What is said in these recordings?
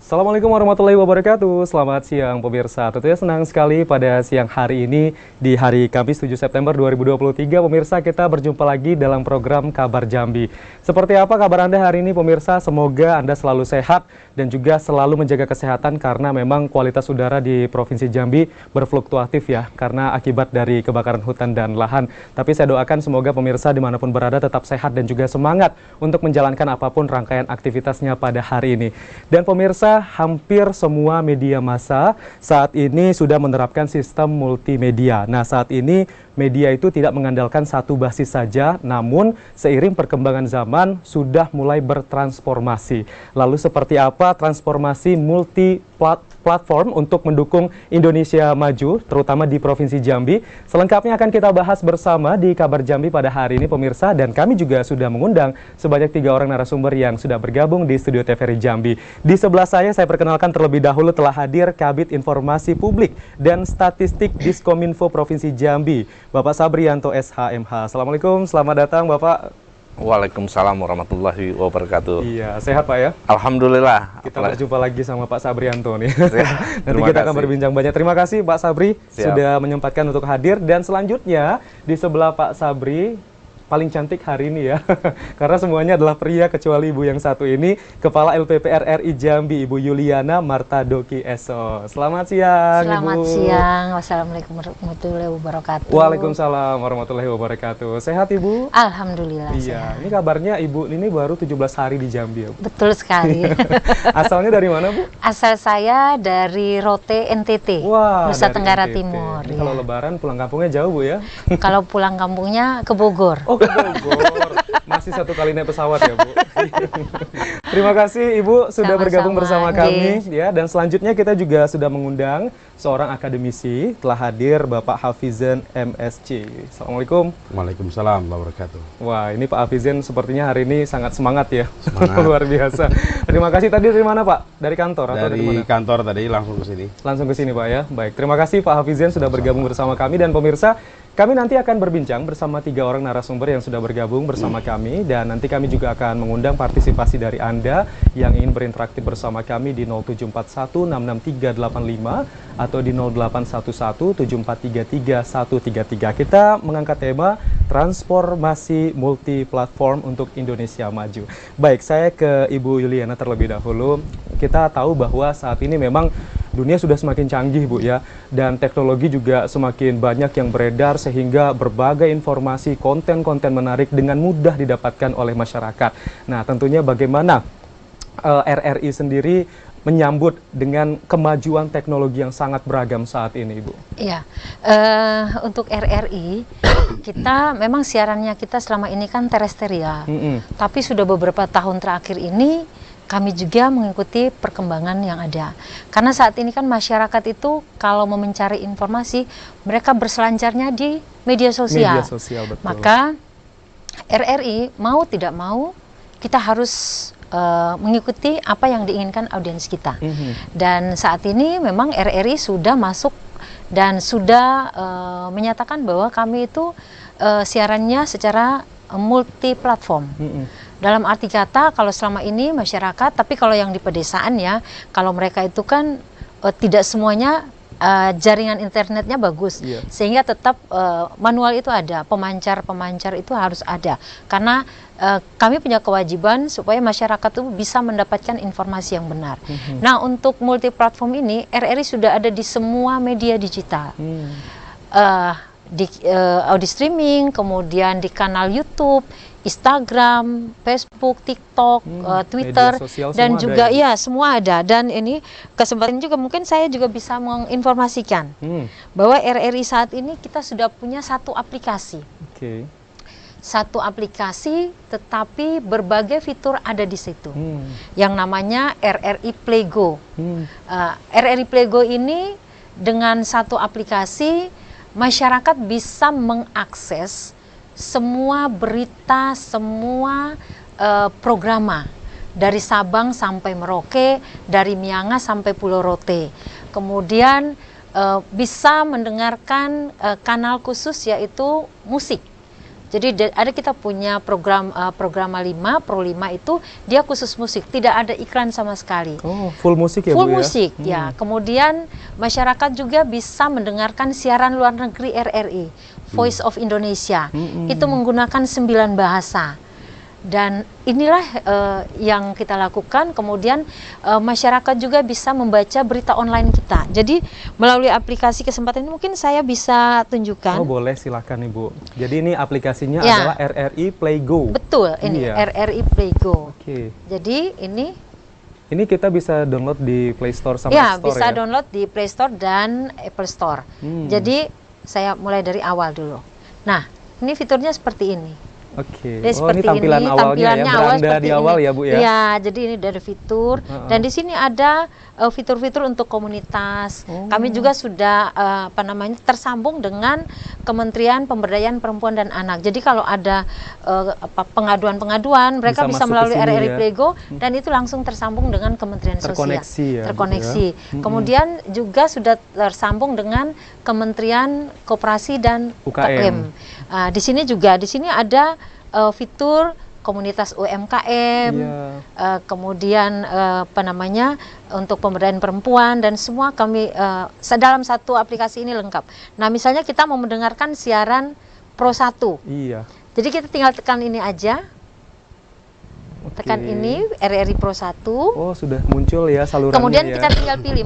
Assalamualaikum warahmatullahi wabarakatuh. Selamat siang pemirsa. Tentunya senang sekali pada siang hari ini di hari Kamis 7 September 2023 pemirsa kita berjumpa lagi dalam program Kabar Jambi. Seperti apa kabar Anda hari ini pemirsa? Semoga Anda selalu sehat dan juga selalu menjaga kesehatan karena memang kualitas udara di Provinsi Jambi berfluktuatif ya karena akibat dari kebakaran hutan dan lahan. Tapi saya doakan semoga pemirsa dimanapun berada tetap sehat dan juga semangat untuk menjalankan apapun rangkaian aktivitasnya pada hari ini. Dan pemirsa, hampir semua media massa saat ini sudah menerapkan sistem multimedia. Nah, saat ini media itu tidak mengandalkan satu basis saja, namun seiring perkembangan zaman sudah mulai bertransformasi. Lalu seperti apa transformasi multi-platform untuk mendukung Indonesia maju, terutama di Provinsi Jambi? Selengkapnya akan kita bahas bersama di Kabar Jambi pada hari ini pemirsa, dan kami juga sudah mengundang sebanyak 3 orang narasumber yang sudah bergabung di studio TVRI Jambi. Di sebelah saya perkenalkan terlebih dahulu telah hadir Kabid Informasi Publik dan Statistik Diskominfo Provinsi Jambi, Bapak Sabrianto SHMH. Assalamualaikum, selamat datang Bapak. Waalaikumsalam warahmatullahi wabarakatuh. Iya, sehat Pak ya? Alhamdulillah. Kita berjumpa lagi sama Pak Sabrianto nih. Ya, Nanti kita akan berbincang banyak. Terima kasih Pak Sabri sudah menyempatkan untuk hadir. Dan selanjutnya di sebelah Pak Sabri, paling cantik hari ini ya, karena semuanya adalah pria kecuali ibu yang satu ini, Kepala LPPR RI Jambi, Ibu Yuliana Martadoki Eso. Selamat siang, Selamat Ibu. siang, wassalamualaikum warahmatullahi wabarakatuh. Waalaikumsalam warahmatullahi wabarakatuh. Sehat Ibu? Alhamdulillah Iya, sehat. ini kabarnya Ibu ini baru 17 hari di Jambi ya, Bu? Betul sekali. Asalnya dari mana Bu? Asal saya dari Rote NTT, Wah, Nusa dari Tenggara NTT. Timur. Ini Ya. kalau lebaran pulang kampungnya jauh Bu ya? Kalau pulang kampungnya ke Bogor. Oh, ke Bogor. Masih satu kali naik pesawat ya, Bu. Terima kasih Ibu sudah Sama-sama, bergabung bersama kami nggih. ya, dan selanjutnya kita juga sudah mengundang seorang akademisi, telah hadir Bapak Hafizen MSc. Assalamualaikum. Waalaikumsalam warahmatullahi wabarakatuh. Wah, ini Pak Hafizen sepertinya hari ini sangat semangat ya. Semangat. Luar biasa. Terima kasih. Tadi dari mana Pak? Dari kantor atau dari Dari mana? kantor tadi langsung ke sini. Langsung ke sini Pak ya. Baik, terima kasih Pak Hafizen sudah bergabung bersama kami, dan pemirsa, kami nanti akan berbincang bersama 3 orang narasumber yang sudah bergabung bersama kami, dan nanti kami juga akan mengundang partisipasi dari Anda yang ingin berinteraksi bersama kami di 0741663855 atau di 081174333133. Kita mengangkat tema transformasi multiplatform untuk Indonesia maju. Baik, saya ke Ibu Yuliana terlebih dahulu. Kita tahu bahwa saat ini memang dunia sudah semakin canggih Bu ya, dan teknologi juga semakin banyak yang beredar sehingga berbagai informasi, konten-konten menarik dengan mudah didapatkan oleh masyarakat. Nah, tentunya bagaimana RRI sendiri menyambut dengan kemajuan teknologi yang sangat beragam saat ini, Ibu? Iya, untuk RRI kita memang siarannya kita selama ini kan terestrial, tapi sudah beberapa tahun terakhir ini kami juga mengikuti perkembangan yang ada. Karena saat ini kan masyarakat itu kalau mau mencari informasi, mereka berselancarnya di media sosial. Media sosial, betul. Maka RRI mau tidak mau kita harus mengikuti apa yang diinginkan audiens kita. Dan saat ini memang RRI sudah masuk dan sudah menyatakan bahwa kami itu siarannya secara multi platform. Dalam arti kata, kalau selama ini masyarakat, tapi kalau yang di pedesaan ya, kalau mereka itu kan tidak semuanya jaringan internetnya bagus, sehingga tetap manual itu ada, pemancar itu harus ada, karena kami punya kewajiban supaya masyarakat itu bisa mendapatkan informasi yang benar. Nah, untuk multi platform ini, RRI sudah ada di semua media digital. Di audio streaming, kemudian di kanal YouTube, Instagram, Facebook, TikTok, Twitter, dan juga ya semua ada. Dan ini kesempatan juga mungkin saya juga bisa menginformasikan bahwa RRI saat ini kita sudah punya satu aplikasi. Satu aplikasi, tetapi berbagai fitur ada di situ. Yang namanya RRI Playgo. RRI Playgo ini dengan satu aplikasi, masyarakat bisa mengakses semua berita, semua programa dari Sabang sampai Merauke, dari Miangas sampai Pulau Rote. Kemudian bisa mendengarkan kanal khusus yaitu musik. Jadi ada kita punya program 5, Pro 5 itu dia khusus musik, tidak ada iklan sama sekali. Oh, full musik ya Full Bu ya? musik ya. Kemudian masyarakat juga bisa mendengarkan siaran luar negeri RRI, Voice of Indonesia. Itu menggunakan 9 bahasa. Dan inilah yang kita lakukan. Kemudian masyarakat juga bisa membaca berita online kita. Jadi melalui aplikasi kesempatan ini mungkin saya bisa tunjukkan. Oh boleh, silakan Ibu. Jadi ini aplikasinya Ya. adalah RRI Play Go. Betul, ini Iya. RRI Play Go. Oke. Jadi ini Ini kita bisa download di Play Store sama ya App Store bisa ya? download di Play Store dan Apple Store. Jadi saya mulai dari awal dulu. Nah, ini fiturnya seperti ini. Oke. Dia Oh, ini seperti tampilan ini, awalnya ya, tampilannya awal beranda seperti di awal ini. ya Bu ya? Iya, jadi ini dari fitur. Dan di sini ada fitur-fitur untuk komunitas. Kami juga sudah tersambung dengan Kementerian Pemberdayaan Perempuan dan Anak. Jadi kalau ada pengaduan-pengaduan, mereka Bisa bisa masuk melalui ke sini RRI ya? Playgo dan itu langsung tersambung dengan Kementerian Terkoneksi Sosial. ya, Terkoneksi. gitu ya? Kemudian juga sudah tersambung dengan Kementerian Koperasi dan UKM. Di sini juga, di sini ada fitur komunitas UMKM, kemudian untuk pemberdayaan perempuan dan semua kami dalam satu aplikasi ini lengkap. Nah, misalnya kita mau mendengarkan siaran Pro 1. Iya. Jadi kita tinggal tekan ini aja. Tekan Oke. ini RRI Pro 1. Oh, sudah muncul ya salurannya Kemudian ya? kita tinggal pilih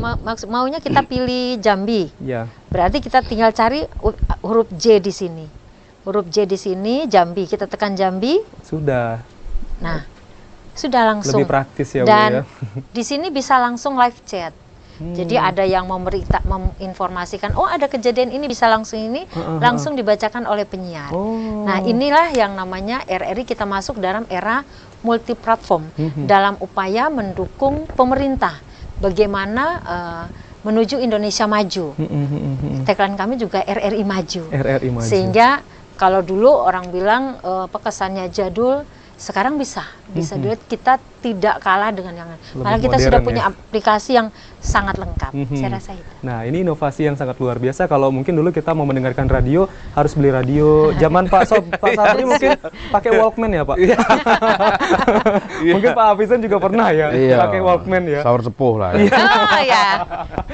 maunya kita pilih Jambi. Iya. Berarti kita tinggal cari huruf J di sini. Huruf J di sini, Jambi. Kita tekan Jambi. Sudah. Nah, sudah langsung. Lebih praktis ya Bu Dan ya? di sini bisa langsung live chat. Jadi ada yang menginformasikan, oh ada kejadian ini, bisa langsung ini, langsung dibacakan oleh penyiar. Oh. Nah, inilah yang namanya RRI kita masuk dalam era multiplatform dalam upaya mendukung pemerintah. Bagaimana menuju Indonesia maju. Tagline kami juga RRI Maju. RRI Maju. Sehingga kalau dulu orang bilang kesannya jadul, sekarang bisa dilihat kita tidak kalah dengan yang lain. Karena kita sudah punya aplikasi yang sangat lengkap. Saya rasa itu. Nah, ini inovasi yang sangat luar biasa. Kalau mungkin dulu kita mau mendengarkan radio harus beli radio. Zaman Pak Sabri mungkin pakai Walkman ya Pak. Mungkin Pak Hafizan juga pernah ya pakai Walkman ya. Sahur sepuh lah. Oh ya,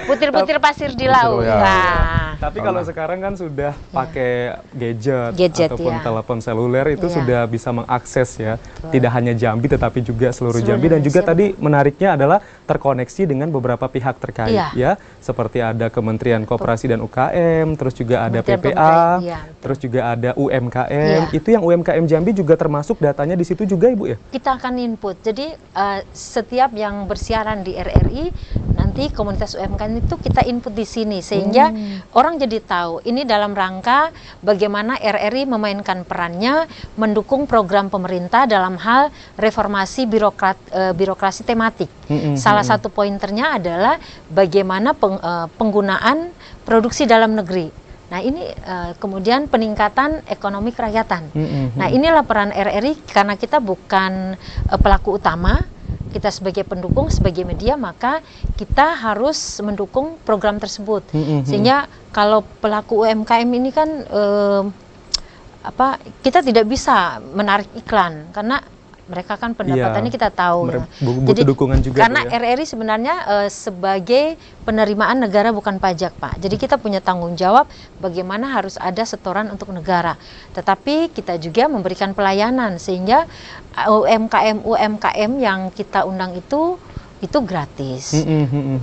butir-butir pasir di laut. ya. Nah, Tapi kalau sekarang kan sudah pakai gadget ataupun ya. telepon seluler itu Iya. sudah bisa mengakses ya. Tidak hanya Jambi tetapi juga seluruh Jambi, dan juga tadi menariknya adalah terkoneksi dengan beberapa pihak terkait ya. Seperti ada Kementerian Koperasi dan UKM, terus juga ada PPA, terus juga ada UMKM. Itu yang UMKM Jambi juga termasuk datanya di situ juga Ibu ya? kita akan input. Jadi setiap yang bersiaran di RRI, nanti komunitas UMKM itu kita input di sini sehingga orang jadi tahu ini dalam rangka bagaimana RRI memainkan perannya mendukung program pemerintah dalam hal reformasi birokrasi tematik. Salah satu pointernya adalah bagaimana penggunaan produksi dalam negeri. Nah, ini kemudian peningkatan ekonomi kerakyatan. Nah, inilah peran RRI karena kita bukan pelaku utama, kita sebagai pendukung, sebagai media, maka kita harus mendukung program tersebut. Sehingga kalau pelaku UMKM ini kan kita tidak bisa menarik iklan karena mereka kan pendapatannya kita tahu. Butuh dukungan juga. Karena RRI sebenarnya sebagai penerimaan negara bukan pajak, Pak. Jadi kita punya tanggung jawab bagaimana harus ada setoran untuk negara. Tetapi kita juga memberikan pelayanan sehingga UMKM yang kita undang itu gratis,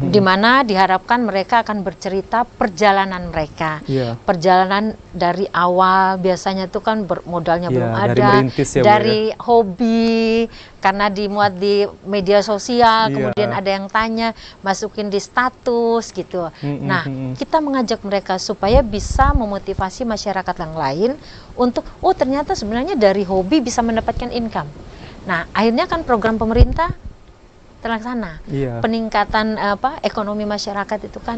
di mana diharapkan mereka akan bercerita perjalanan mereka, perjalanan dari awal biasanya itu kan modalnya belum ada, dari hobi karena dimuat di media sosial, kemudian ada yang tanya, masukin di status gitu. Nah, kita mengajak mereka supaya bisa memotivasi masyarakat yang lain untuk, oh ternyata sebenarnya dari hobi bisa mendapatkan income. Nah, akhirnya kan program pemerintah terlaksana. Iya. Peningkatan ekonomi masyarakat itu kan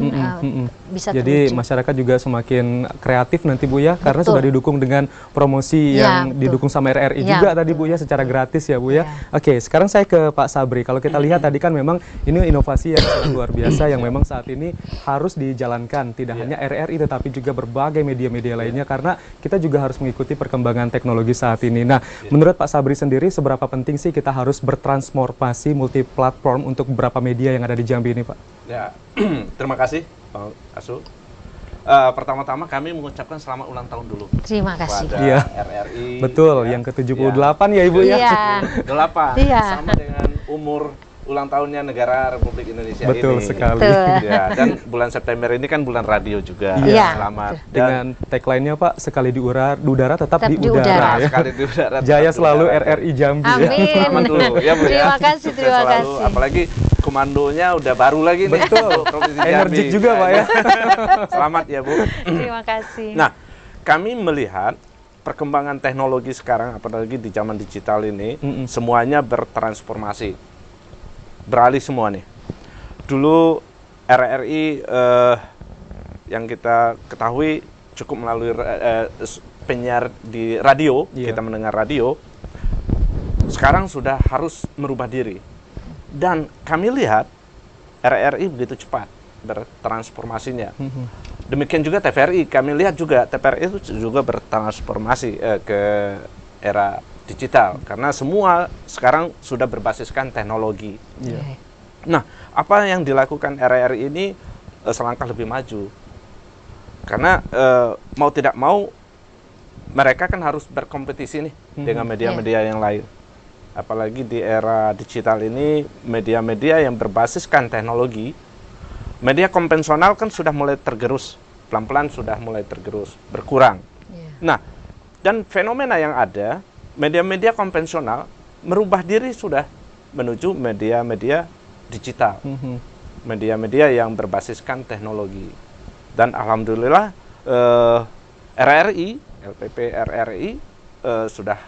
bisa Jadi terwujud. masyarakat juga semakin kreatif nanti Bu ya, karena Betul. sudah didukung dengan promosi Ya, yang betul. didukung sama RRI Ya, juga tadi betul. Bu ya, secara gratis ya Bu ya. Ya. Oke, sekarang saya ke Pak Sabri. Kalau kita lihat tadi kan memang ini inovasi yang sangat luar biasa yang memang saat ini harus dijalankan, tidak hanya RRI tetapi juga berbagai media-media lainnya, karena kita juga harus mengikuti perkembangan teknologi saat ini. Nah, menurut Pak Sabri sendiri seberapa penting sih kita harus bertransformasi multiplatform untuk beberapa media yang ada di Jambi ini, Pak? Ya, terima kasih Pak Asu. Pertama-tama kami mengucapkan selamat ulang tahun dulu Terima kasih. kepada Iya. RRI. Betul, yang ke-78 ya Ibu ya. Iya. 8 Iya. sama dengan umur ulang tahunnya negara Republik Indonesia Betul ini. sekali. Betul. Ya, dan bulan September ini kan bulan radio juga. Iya. Selamat. Dan Dengan tagline-nya Pak, sekali di udara tetap Tetap di di udara. udara. Ya. sekali di udara, Jaya tetap di selalu udara. RRI Jambi ya. Amin. Selamat dulu ya Bu ya. Terima kasih, Sukses terima selalu. kasih. Apalagi komandonya udah baru lagi nih. Betul. Provinsi Jambi. Energik juga Pak ya. Selamat ya Bu. Terima kasih. Nah, kami melihat perkembangan teknologi sekarang, apalagi di zaman digital ini, semuanya bertransformasi. Beralih semua nih. Dulu RRI yang kita ketahui cukup melalui penyiar di radio, Iya. kita mendengar radio. Sekarang sudah harus merubah diri. Dan kami lihat RRI begitu cepat bertransformasinya. Demikian juga TVRI, kami lihat juga TVRI itu juga bertransformasi ke era digital, karena semua sekarang sudah berbasiskan teknologi. Iya. Nah, apa yang dilakukan RRI ini selangkah lebih maju, karena mau tidak mau mereka kan harus berkompetisi nih dengan media-media yang lain. Apalagi di era digital ini, media-media yang berbasiskan teknologi, media konvensional kan sudah mulai tergerus, pelan-pelan sudah mulai tergerus, berkurang. Iya. Nah, dan fenomena yang ada, media-media konvensional merubah diri sudah menuju media-media digital, media-media yang berbasiskan teknologi. Dan alhamdulillah RRI, LPP RRI sudah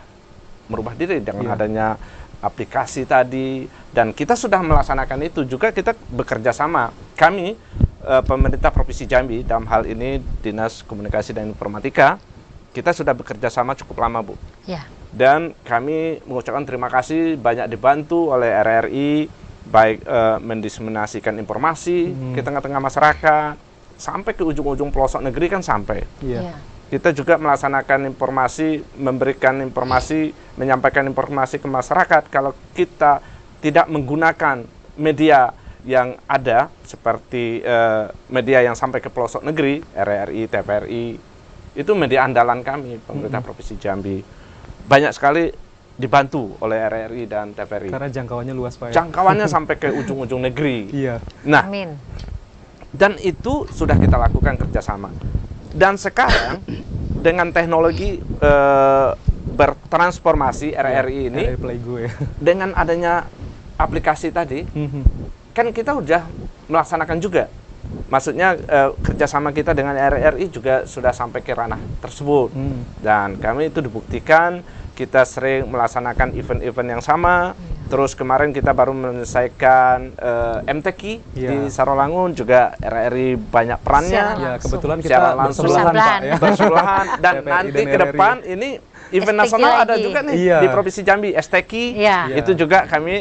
merubah diri dengan adanya aplikasi tadi, dan kita sudah melaksanakan itu juga. Kita bekerja sama, kami pemerintah Provinsi Jambi, dalam hal ini Dinas Komunikasi dan Informatika, kita sudah bekerja sama cukup lama Bu. Ya. Dan kami mengucapkan terima kasih, banyak dibantu oleh RRI, baik mendiseminasikan informasi ke tengah-tengah masyarakat, sampai ke ujung-ujung pelosok negeri kan sampai. Iya. Ya. Kita juga melaksanakan informasi, memberikan informasi, menyampaikan informasi ke masyarakat. Kalau kita tidak menggunakan media yang ada, seperti media yang sampai ke pelosok negeri, RRI, TVRI, itu media andalan kami, pemerintah Provinsi Jambi. Banyak sekali dibantu oleh RRI dan TVRI. Karena jangkauannya luas Pak ya. Jangkauannya sampai ke ujung-ujung negeri. Iya. Nah, Amin. dan itu sudah kita lakukan kerjasama. Dan sekarang dengan teknologi bertransformasi RRI ini, RRI Playgo ya. dengan adanya aplikasi tadi, kan kita udah melaksanakan juga. Maksudnya kerjasama kita dengan RRI juga sudah sampai ke ranah tersebut. Dan kami itu dibuktikan, kita sering melaksanakan event-event yang sama. Terus kemarin kita baru menyelesaikan MTQ di Sarolangun, juga RRI banyak perannya. Ya, kebetulan kita Secara langsung. bersebelahan Pak ya. Bersebelahan. Dan TVRI nanti dan ke RRI. depan ini event STQ nasional ada lagi. juga nih Iya. di Provinsi Jambi, STQ. Iya. Itu juga kami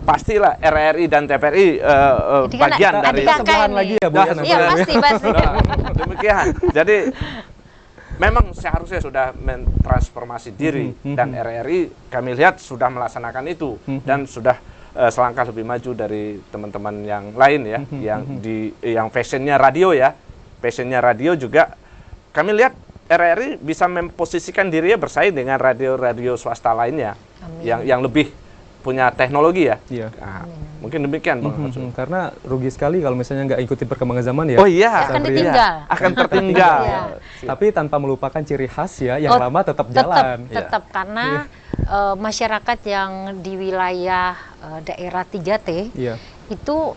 pastilah RRI dan TVRI Itu kan bagian adik dari kakak sebelahan ini. lagi ya Bu Nah, ya, nanti Iya, ya. pasti, pasti. Nah, demikian. Jadi memang seharusnya sudah mentransformasi diri, dan RRI kami lihat sudah melaksanakan itu, dan sudah selangkah lebih maju dari teman-teman yang lain ya, yang fashionnya radio ya, fashionnya radio juga. Kami lihat RRI bisa memposisikan dirinya bersaing dengan radio-radio swasta lainnya. Amin. yang lebih punya teknologi ya. Iya. Nah, mungkin demikian Bang Mansur. Karena rugi sekali kalau misalnya nggak ikuti perkembangan zaman ya. Oh iya, Akan Sabri. ditinggal. Iya, akan tertinggal. Iya. Tapi tanpa melupakan ciri khas ya, yang Oh, lama tetap jalan. Tetap karena masyarakat yang di wilayah daerah 3T Iya. itu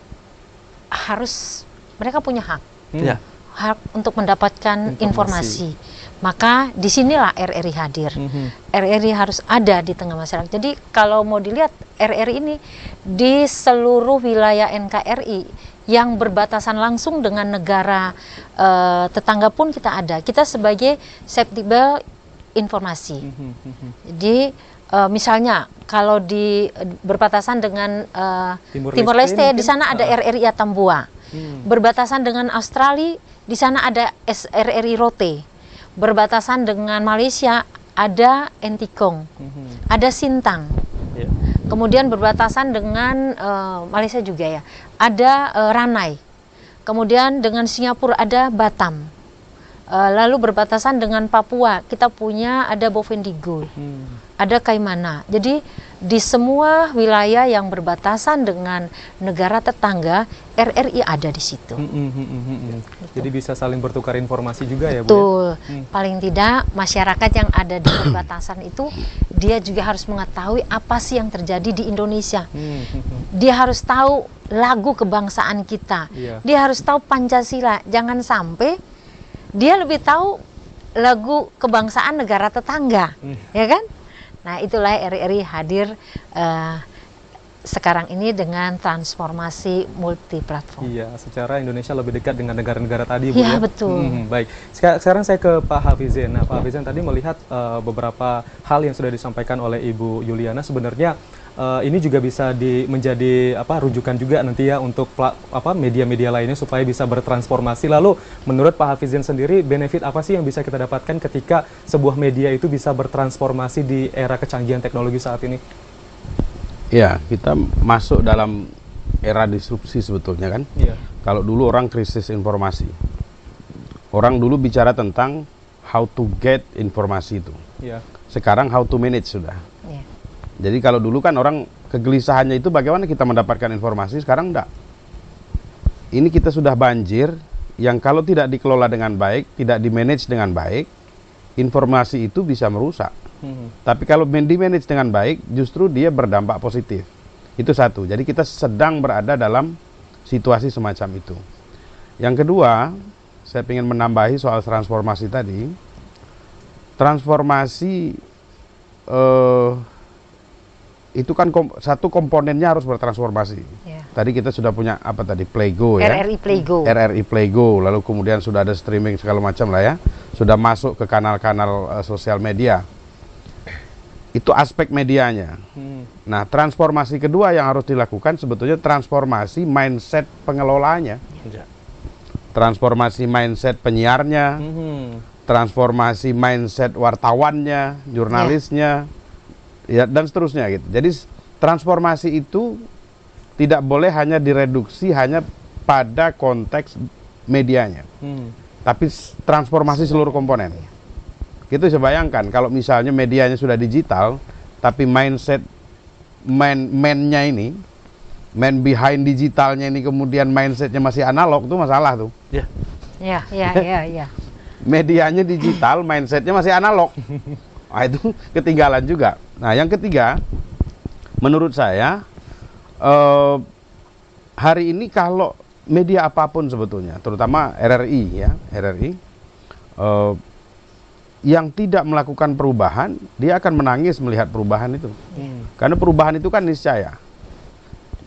harus, mereka punya hak. Iya. hak untuk mendapatkan informasi. Maka disinilah RRI hadir. RRI harus ada di tengah masyarakat. Jadi kalau mau dilihat RRI ini di seluruh wilayah NKRI yang berbatasan langsung dengan negara tetangga pun kita ada. Kita sebagai septibel informasi. Jadi misalnya kalau di berbatasan dengan Timor Leste, di sana ada RRI Atambua. Berbatasan dengan Australia, di sana ada RRI Rote. Berbatasan dengan Malaysia ada Entikong, ada Sintang. Kemudian berbatasan dengan Malaysia juga ya, ada Ranai. Kemudian dengan Singapura ada Batam. Lalu berbatasan dengan Papua kita punya ada Bovendigul, ada Kaimana. Jadi di semua wilayah yang berbatasan dengan negara tetangga, RRI ada di situ. Jadi bisa saling bertukar informasi juga ya, Bu? Betul. Paling tidak masyarakat yang ada di perbatasan itu dia juga harus mengetahui apa sih yang terjadi di Indonesia. Dia harus tahu lagu kebangsaan kita. Dia harus tahu Pancasila. Jangan sampai dia lebih tahu lagu kebangsaan negara tetangga, ya kan? Nah, itulah RRI hadir sekarang ini dengan transformasi multiplatform. Iya, secara Indonesia lebih dekat dengan negara-negara tadi, Bu, ya? Ya, betul. Baik, sekarang saya ke Pak Hafizin. Nah, Pak Hafizin tadi melihat beberapa hal yang sudah disampaikan oleh Ibu Yuliana. Sebenarnya ini juga bisa menjadi rujukan juga nanti ya untuk media-media lainnya supaya bisa bertransformasi. Lalu menurut Pak Hafizin sendiri, benefit apa sih yang bisa kita dapatkan ketika sebuah media itu bisa bertransformasi di era kecanggihan teknologi saat ini? Ya, kita masuk dalam era disrupsi sebetulnya kan. Kalau dulu orang krisis informasi, orang dulu bicara tentang how to get informasi itu. Sekarang how to manage sudah. Jadi kalau dulu kan orang kegelisahannya itu bagaimana kita mendapatkan informasi, sekarang enggak. Ini kita sudah banjir yang kalau tidak dikelola dengan baik, tidak di-manage dengan baik, informasi itu bisa merusak. Tapi kalau di-manage dengan baik, justru dia berdampak positif. Itu satu. Jadi kita sedang berada dalam situasi semacam itu. Yang kedua, saya ingin menambahi soal transformasi tadi. Transformasi itu kan satu komponennya harus bertransformasi. Tadi kita sudah punya apa tadi, Playgo ya. RRI Playgo. RRI Playgo, lalu kemudian sudah ada streaming segala macam lah ya. Sudah masuk ke kanal-kanal sosial media. Itu aspek medianya. Nah, transformasi kedua yang harus dilakukan sebetulnya transformasi mindset pengelolanya. Transformasi mindset penyiarnya, transformasi mindset wartawannya, jurnalisnya, ya, dan seterusnya gitu. Jadi transformasi itu tidak boleh hanya direduksi hanya pada konteks medianya, tapi transformasi seluruh komponen. Gitu saya bayangkan kalau misalnya medianya sudah digital, tapi mindset man-nya ini, man behind digitalnya ini kemudian mindsetnya masih analog, tuh masalah tuh. Ya. Medianya digital, mindsetnya masih analog. Nah, itu ketinggalan juga. Nah, yang ketiga, menurut saya hari ini kalau media apapun sebetulnya, terutama RRI ya, yang tidak melakukan perubahan, dia akan menangis melihat perubahan itu. Karena perubahan itu kan niscaya.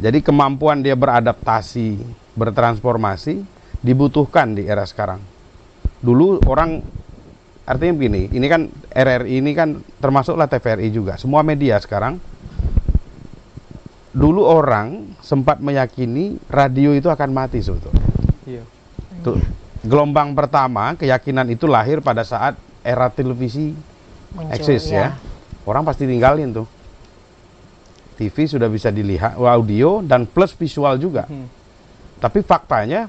Jadi kemampuan dia beradaptasi, bertransformasi, dibutuhkan di era sekarang. Dulu orang, artinya begini, ini kan RRI ini kan termasuklah TVRI juga. Semua media sekarang, dulu orang sempat meyakini radio itu akan mati sebetulnya. Tuh, gelombang pertama, keyakinan itu lahir pada saat era televisi eksis ya. Orang pasti tinggalin tuh. TV sudah bisa dilihat, audio dan plus visual juga. Tapi faktanya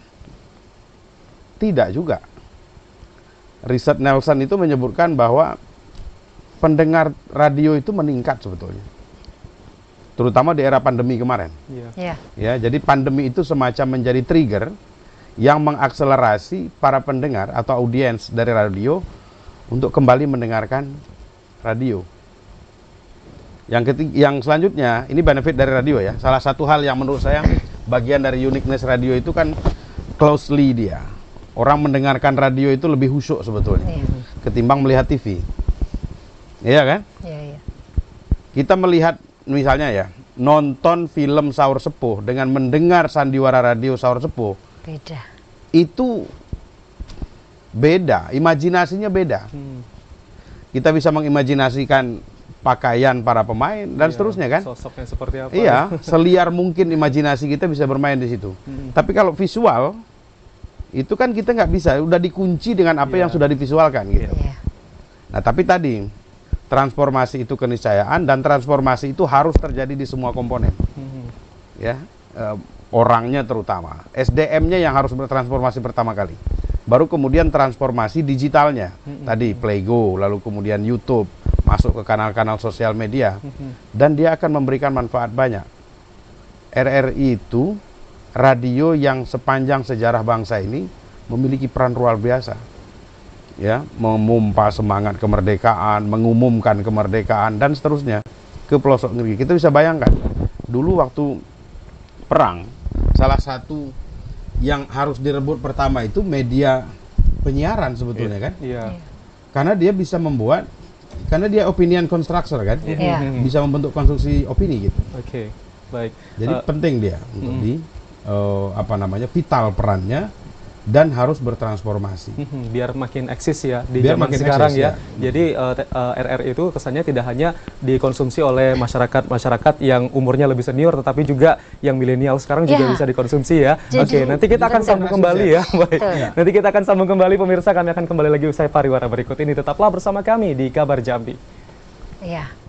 tidak juga. Riset Nelson itu menyebutkan bahwa pendengar radio itu meningkat sebetulnya. Terutama di era pandemi kemarin. Ya, jadi pandemi itu semacam menjadi trigger yang mengakselerasi para pendengar atau audiens dari radio untuk kembali mendengarkan radio. Yang selanjutnya, ini benefit dari radio ya. Salah satu hal yang menurut saya bagian dari uniqueness radio itu kan closely dia. Orang mendengarkan radio itu lebih khusyuk sebetulnya ketimbang melihat TV. Iya kan? Iya. Kita melihat misalnya ya, nonton film Sahur Sepuh dengan mendengar sandiwara radio Sahur Sepuh. Beda. Itu beda, imajinasinya beda. Kita bisa mengimajinasikan pakaian para pemain dan seterusnya kan? Sosoknya seperti apa? Iya, seliar mungkin imajinasi kita bisa bermain di situ. Tapi kalau visual itu kan kita nggak bisa, udah dikunci dengan apa yang sudah divisualkan gitu. Nah, tapi tadi transformasi itu keniscayaan dan transformasi itu harus terjadi di semua komponen. Ya, orangnya terutama, SDM-nya yang harus bertransformasi pertama kali. Baru kemudian transformasi digitalnya. Tadi Playgo, lalu kemudian YouTube, masuk ke kanal-kanal sosial media, dan dia akan memberikan manfaat banyak. RRI itu radio yang sepanjang sejarah bangsa ini memiliki peran luar biasa, ya, memompa semangat kemerdekaan, mengumumkan kemerdekaan dan seterusnya ke pelosok negeri. Kita bisa bayangkan dulu waktu perang, salah satu yang harus direbut pertama itu media penyiaran sebetulnya kan, karena dia bisa membuat, karena dia opinion constructor kan, bisa membentuk konstruksi opini gitu. Baik. Jadi penting dia untuk vital perannya dan harus bertransformasi. Biar makin eksis ya di zaman sekarang eksis, ya. Jadi RRI itu kesannya tidak hanya dikonsumsi oleh masyarakat yang umurnya lebih senior, tetapi juga yang milenial sekarang juga bisa dikonsumsi ya. Oke, nanti kita akan sambung kembali ya. Baik. Nanti kita akan sambung kembali pemirsa, kami akan kembali lagi usai pariwara berikut ini. Tetaplah bersama kami di Kabar Jambi. Iya.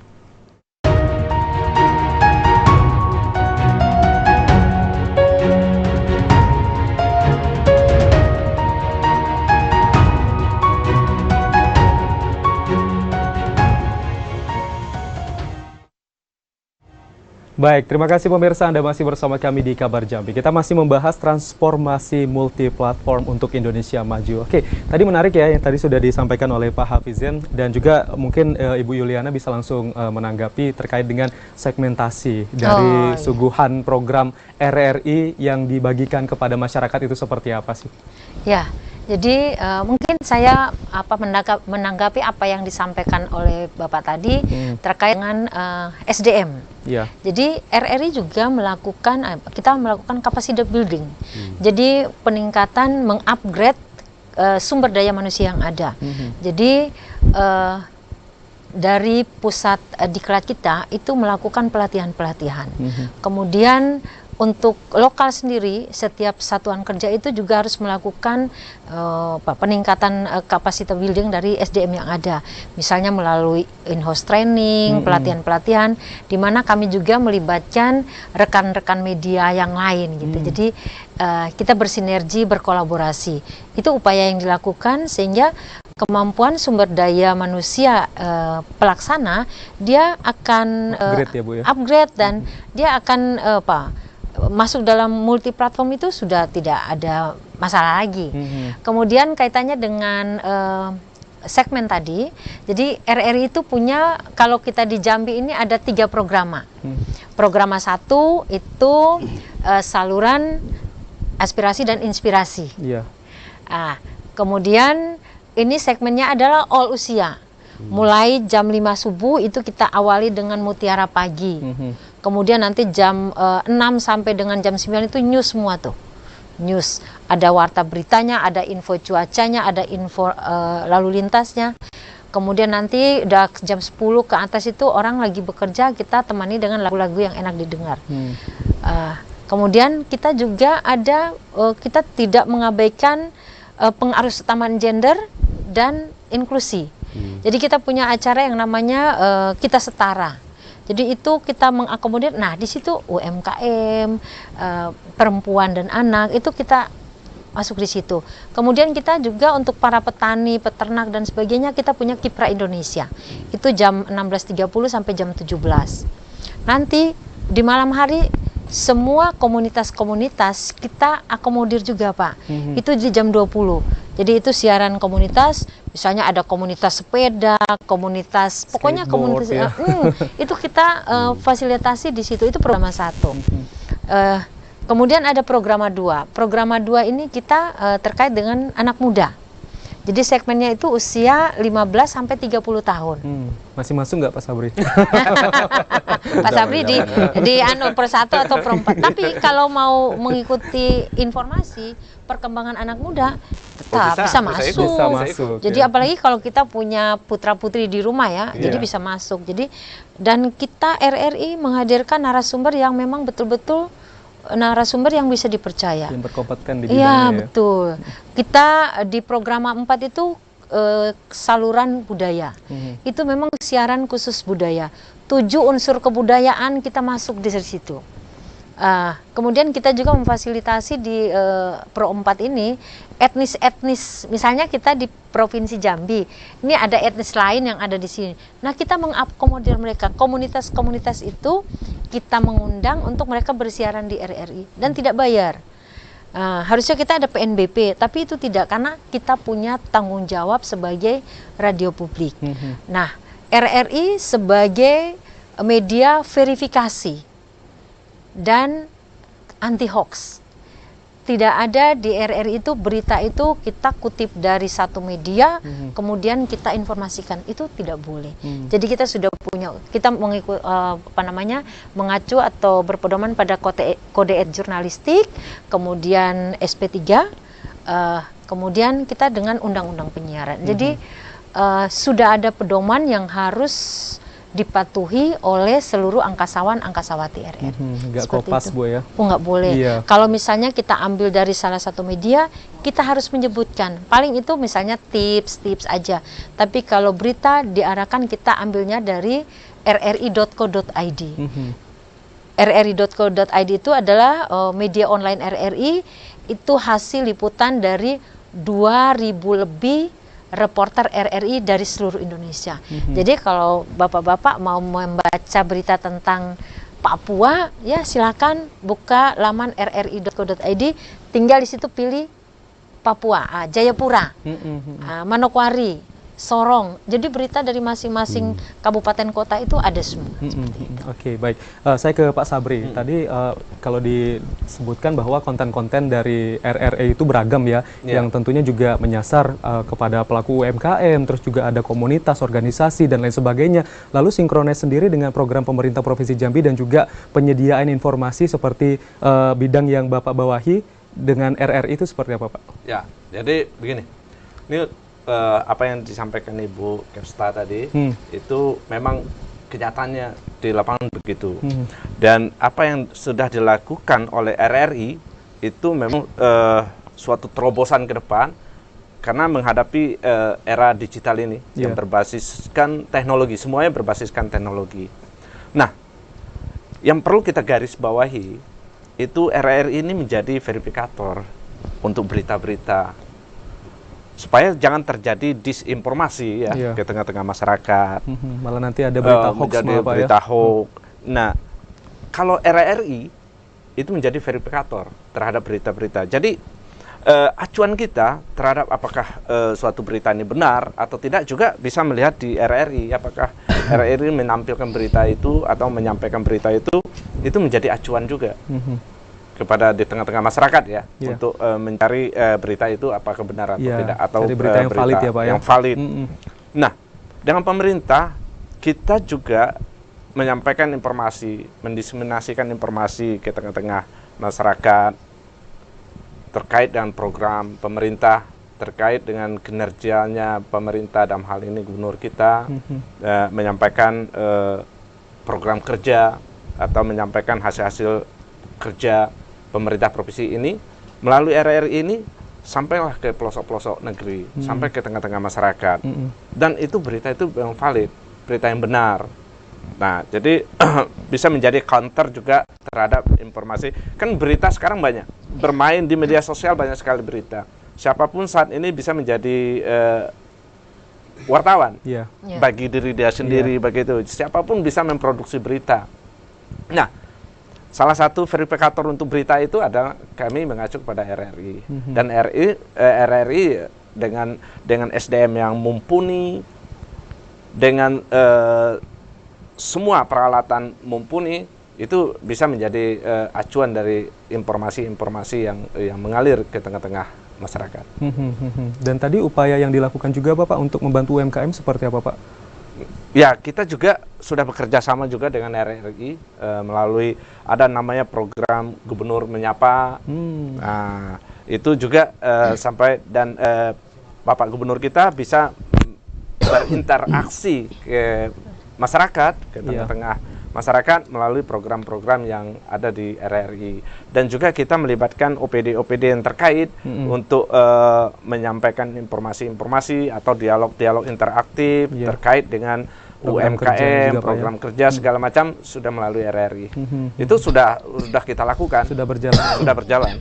Baik, terima kasih pemirsa, Anda masih bersama kami di Kabar Jambi. Kita masih membahas transformasi multiplatform untuk Indonesia Maju. Oke, tadi menarik ya yang tadi sudah disampaikan oleh Pak Hafizien, dan juga mungkin Ibu Yuliana bisa langsung menanggapi terkait dengan segmentasi dari suguhan program RRI yang dibagikan kepada masyarakat itu seperti apa sih? Ya. Jadi mungkin saya menanggapi apa yang disampaikan oleh Bapak tadi terkait dengan SDM. Jadi RRI juga kita melakukan capacity building. Jadi peningkatan mengupgrade sumber daya manusia yang ada. Jadi dari pusat diklat kita itu melakukan pelatihan-pelatihan. Kemudian untuk lokal sendiri, setiap satuan kerja itu juga harus melakukan peningkatan kapasitas building dari SDM yang ada. Misalnya melalui in-house training, pelatihan-pelatihan, di mana kami juga melibatkan rekan-rekan media yang lain gitu. Jadi kita bersinergi, berkolaborasi. Itu upaya yang dilakukan sehingga kemampuan sumber daya manusia pelaksana dia akan upgrade dan dia akan masuk dalam multi platform itu sudah tidak ada masalah lagi. Kemudian kaitannya dengan segmen tadi, jadi RRI itu punya, kalau kita di Jambi ini ada 3 programa. Programa 1 itu saluran aspirasi dan inspirasi. Kemudian ini segmennya adalah all usia. Mulai jam 5 subuh itu kita awali dengan Mutiara Pagi. Kemudian nanti jam 6 sampai dengan jam 9 itu news semua tuh. News, ada warta beritanya, ada info cuacanya, ada info lalu lintasnya. Kemudian nanti udah jam 10 ke atas itu orang lagi bekerja, kita temani dengan lagu-lagu yang enak didengar. Kemudian kita juga ada, kita tidak mengabaikan pengarus utamaan gender dan inklusi. Jadi kita punya acara yang namanya Kita Setara. Jadi itu kita mengakomodir, nah di situ UMKM, perempuan dan anak, itu kita masuk di situ. Kemudian kita juga untuk para petani, peternak dan sebagainya, kita punya Kiprah Indonesia. Itu jam 16.30 sampai jam 17. Nanti di malam hari semua komunitas-komunitas kita akomodir juga Pak. Itu di jam 20. Jadi itu siaran komunitas, misalnya ada komunitas sepeda, komunitas, pokoknya komunitas itu kita fasilitasi di situ. Itu program 1. Kemudian ada Programa 2. Programa 2 ini kita terkait dengan anak muda. Jadi segmennya itu usia 15 sampai 30 tahun. Masih masuk nggak Pak Sabri? Pak Sabri di per 1 atau per 4. Tapi kalau mau mengikuti informasi perkembangan anak muda, tetap bisa masuk. Bisa masuk. Jadi apalagi kalau kita punya putra-putri di rumah ya, jadi bisa masuk. Jadi dan kita RRI menghadirkan narasumber yang memang betul-betul narasumber yang bisa dipercaya. Yang berkompeten di bidangnya. Iya, betul. Kita di program 4 itu saluran budaya. Itu memang siaran khusus budaya. 7 unsur kebudayaan kita masuk di situ. Kemudian kita juga memfasilitasi di Pro 4 ini etnis-etnis. Misalnya kita di Provinsi Jambi, ini ada etnis lain yang ada di sini. Nah, kita mengakomodir mereka. Komunitas-komunitas itu kita mengundang untuk mereka bersiaran di RRI dan tidak bayar. Harusnya kita ada PNBP, tapi itu tidak karena kita punya tanggung jawab sebagai radio publik. Nah, RRI sebagai media verifikasi dan anti hoax. Tidak ada di RRI itu berita itu kita kutip dari satu media, kemudian kita informasikan, itu tidak boleh. Jadi kita sudah punya, kita mengikut mengacu atau berpedoman pada kode etik jurnalistik, kemudian SP3, kemudian kita dengan undang-undang penyiaran. Jadi sudah ada pedoman yang harus dipatuhi oleh seluruh angkasawan-angkasawati RRI. Nggak kopas Bu ya? Oh, nggak boleh. Iya. Kalau misalnya kita ambil dari salah satu media, kita harus menyebutkan. Paling itu misalnya tips aja. Tapi kalau berita diarahkan kita ambilnya dari rri.co.id. rri.co.id itu adalah media online RRI, itu hasil liputan dari 2.000 lebih reporter RRI dari seluruh Indonesia. Jadi kalau bapak-bapak mau membaca berita tentang Papua, ya silakan buka laman rri.co.id, tinggal di situ pilih Papua, Jayapura, Manokwari, Sorong. Jadi berita dari masing-masing kabupaten kota itu ada semua. Oke, baik. Saya ke Pak Sabri. Tadi kalau disebutkan bahwa konten-konten dari RRI itu beragam ya, yang tentunya juga menyasar kepada pelaku UMKM, terus juga ada komunitas, organisasi, dan lain sebagainya. Lalu sinkronis sendiri dengan program pemerintah Provinsi Jambi dan juga penyediaan informasi seperti bidang yang Bapak bawahi dengan RRI itu seperti apa Pak? Ya, jadi begini. Ini apa yang disampaikan Ibu Kepsta tadi itu memang kenyataannya di lapangan begitu. Dan apa yang sudah dilakukan oleh RRI itu memang suatu terobosan ke depan karena menghadapi era digital ini yang berbasiskan teknologi, semuanya berbasiskan teknologi. Nah, yang perlu kita garis bawahi itu RRI ini menjadi verifikator untuk berita-berita supaya jangan terjadi disinformasi ya ke tengah-tengah masyarakat. Malah nanti ada berita hoax, berita hoax. Nah, kalau RRI itu menjadi verifikator terhadap berita-berita. Jadi acuan kita terhadap apakah suatu berita ini benar atau tidak juga bisa melihat di RRI. Apakah RRI menampilkan berita itu atau menyampaikan berita itu menjadi acuan juga. Kepada di tengah-tengah masyarakat ya untuk mencari berita itu apakah benar atau tidak atau berita yang valid ya Pak yang valid. Nah, dengan pemerintah kita juga menyampaikan informasi, mendiseminasikan informasi ke tengah-tengah masyarakat terkait dengan program pemerintah, terkait dengan kinerjanya pemerintah dalam hal ini gubernur kita menyampaikan program kerja atau menyampaikan hasil-hasil kerja pemerintah provinsi ini melalui RRI ini sampailah ke pelosok-pelosok negeri, sampai ke tengah-tengah masyarakat. Dan itu berita itu yang valid, berita yang benar. Nah, jadi bisa menjadi counter juga terhadap informasi. Kan berita sekarang banyak, bermain di media sosial banyak sekali berita. Siapapun saat ini bisa menjadi wartawan bagi diri dia sendiri, begitu. Siapapun bisa memproduksi berita. Nah, salah satu verifikator untuk berita itu adalah kami mengacu kepada RRI. Dan RRI dengan SDM yang mumpuni, dengan semua peralatan mumpuni, itu bisa menjadi acuan dari informasi-informasi yang mengalir ke tengah-tengah masyarakat. Dan tadi upaya yang dilakukan juga Bapak untuk membantu UMKM seperti apa Pak? Ya, kita juga sudah bekerja sama juga dengan RRI melalui ada namanya program Gubernur Menyapa. Nah, itu juga sampai dan Bapak Gubernur kita bisa berinteraksi ke masyarakat, ke tengah-tengah masyarakat melalui program-program yang ada di RRI, dan juga kita melibatkan OPD-OPD yang terkait untuk menyampaikan informasi-informasi atau dialog-dialog interaktif terkait dengan UMKM, program kerja segala macam sudah melalui RRI. Itu sudah kita lakukan. Sudah berjalan. Sudah berjalan.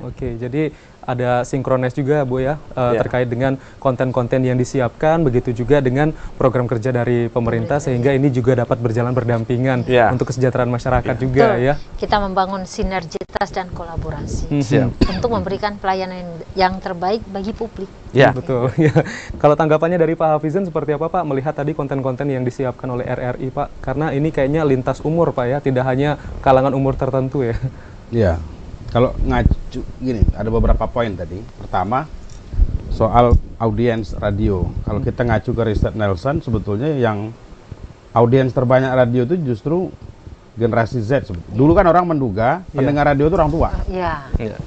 Oke, jadi ada sinkronis juga Bu ya, terkait dengan konten-konten yang disiapkan, begitu juga dengan program kerja dari pemerintah, sehingga ini juga dapat berjalan berdampingan untuk kesejahteraan masyarakat juga. Betul. Ya. Kita membangun sinergitas dan kolaborasi untuk memberikan pelayanan yang terbaik bagi publik. Ya, betul. Ya. Kalau tanggapannya dari Pak Hafizan seperti apa Pak melihat tadi konten-konten yang disiapkan oleh RRI Pak? Karena ini kayaknya lintas umur Pak ya, tidak hanya kalangan umur tertentu ya. Iya. Kalau ngacu gini, ada beberapa poin tadi. Pertama, soal audiens radio. Kalau kita ngacu ke riset Nelson, sebetulnya yang audiens terbanyak radio itu justru generasi Z. Dulu kan orang menduga pendengar radio itu orang tua.